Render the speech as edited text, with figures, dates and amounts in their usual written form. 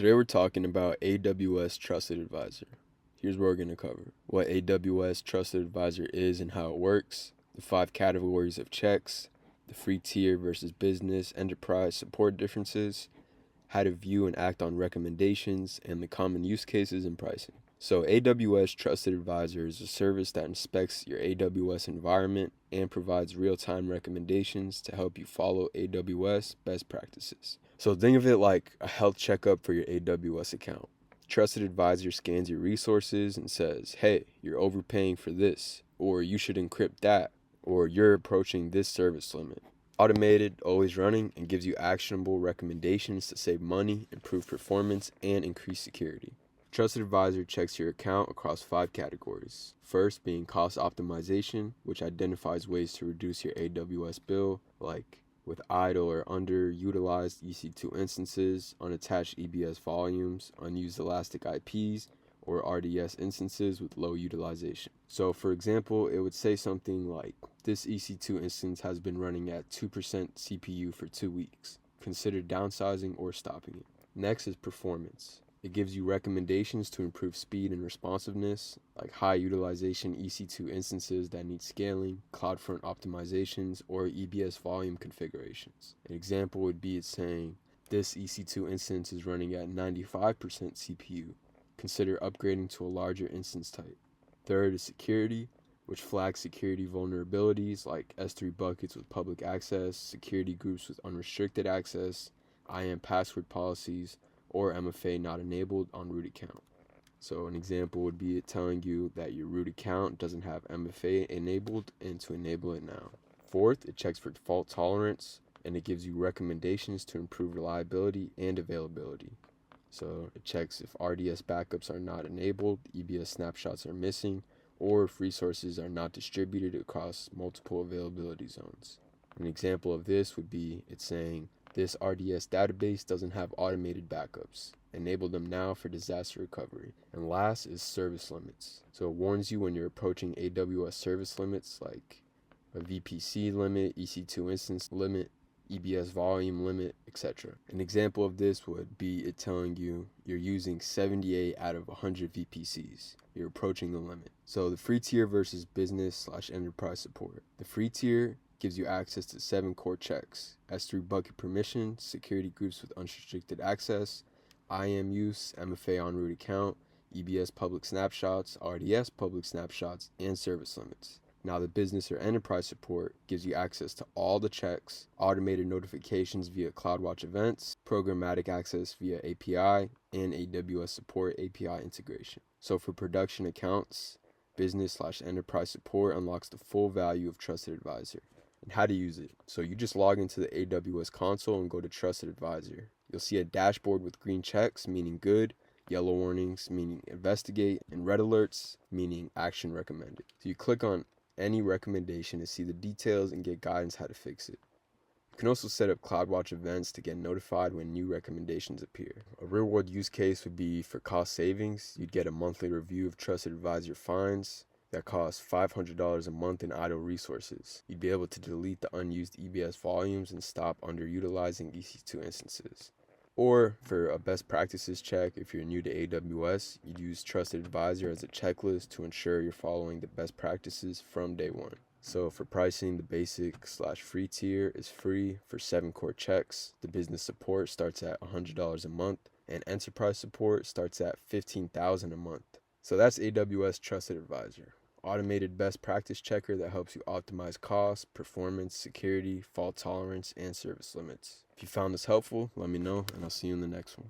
Today we're talking about AWS Trusted Advisor. Here's what we're going to cover: what AWS Trusted Advisor is and how it works, the 5 categories of checks, the free tier versus business enterprise support differences, how to view and act on recommendations, and the common use cases and pricing. So AWS Trusted Advisor is a service that inspects your AWS environment and provides real-time recommendations to help you follow AWS best practices. So think of it like a health checkup for your AWS account. Trusted Advisor scans your resources and says, hey, you're overpaying for this, or you should encrypt that, or you're approaching this service limit. Automated, always running, and gives you actionable recommendations to save money, improve performance, and increase security. Trusted Advisor checks your account across 5 categories. First being cost optimization, which identifies ways to reduce your AWS bill, like with idle or underutilized EC2 instances, unattached EBS volumes, unused elastic IPs, or RDS instances with low utilization. So for example, it would say something like, this EC2 instance has been running at 2% CPU for 2 weeks. Consider downsizing or stopping it. Next is performance. It gives you recommendations to improve speed and responsiveness, like high utilization EC2 instances that need scaling, CloudFront optimizations, or EBS volume configurations. An example would be it saying, this EC2 instance is running at 95% CPU. Consider upgrading to a larger instance type. Third is security, which flags security vulnerabilities like S3 buckets with public access, security groups with unrestricted access, IAM password policies, or MFA not enabled on root account. So an example would be it telling you that your root account doesn't have MFA enabled and to enable it now. Fourth, it checks for fault tolerance and it gives you recommendations to improve reliability and availability. So it checks if RDS backups are not enabled, EBS snapshots are missing, or if resources are not distributed across multiple availability zones. An example of this would be it saying, this RDS database doesn't have automated backups. Enable them now for disaster recovery. And last is service limits. So it warns you when you're approaching AWS service limits like a VPC limit, EC2 instance limit, EBS volume limit, etc. An example of this would be it telling you you're using 78 out of 100 VPCs. You're approaching the limit. So the free tier versus business/enterprise support. The free tier gives you access to 7 core checks: S3 bucket permission, security groups with unrestricted access, IAM use, MFA on root account, EBS public snapshots, RDS public snapshots, and service limits. Now the business or enterprise support gives you access to all the checks, automated notifications via CloudWatch events, programmatic access via API, and AWS support API integration. So for production accounts, business/enterprise support unlocks the full value of Trusted Advisor. And how to use it. So you just log into the AWS console and go to Trusted Advisor. You'll see a dashboard with green checks, meaning good, yellow warnings, meaning investigate, and red alerts, meaning action recommended. So you click on any recommendation to see the details and get guidance how to fix it. You can also set up CloudWatch events to get notified when new recommendations appear. A real-world use case would be for cost savings. You'd get a monthly review of Trusted Advisor fines that costs $500 a month in idle resources. You'd be able to delete the unused EBS volumes and stop underutilizing EC2 instances. Or for a best practices check, if you're new to AWS, you'd use Trusted Advisor as a checklist to ensure you're following the best practices from day one. So for pricing, the basic/free tier is free for 7 core checks. The business support starts at $100 a month, and enterprise support starts at $15,000 a month. So that's AWS Trusted Advisor. Automated best practice checker that helps you optimize cost, performance, security, fault tolerance, and service limits. If you found this helpful, let me know, and I'll see you in the next one.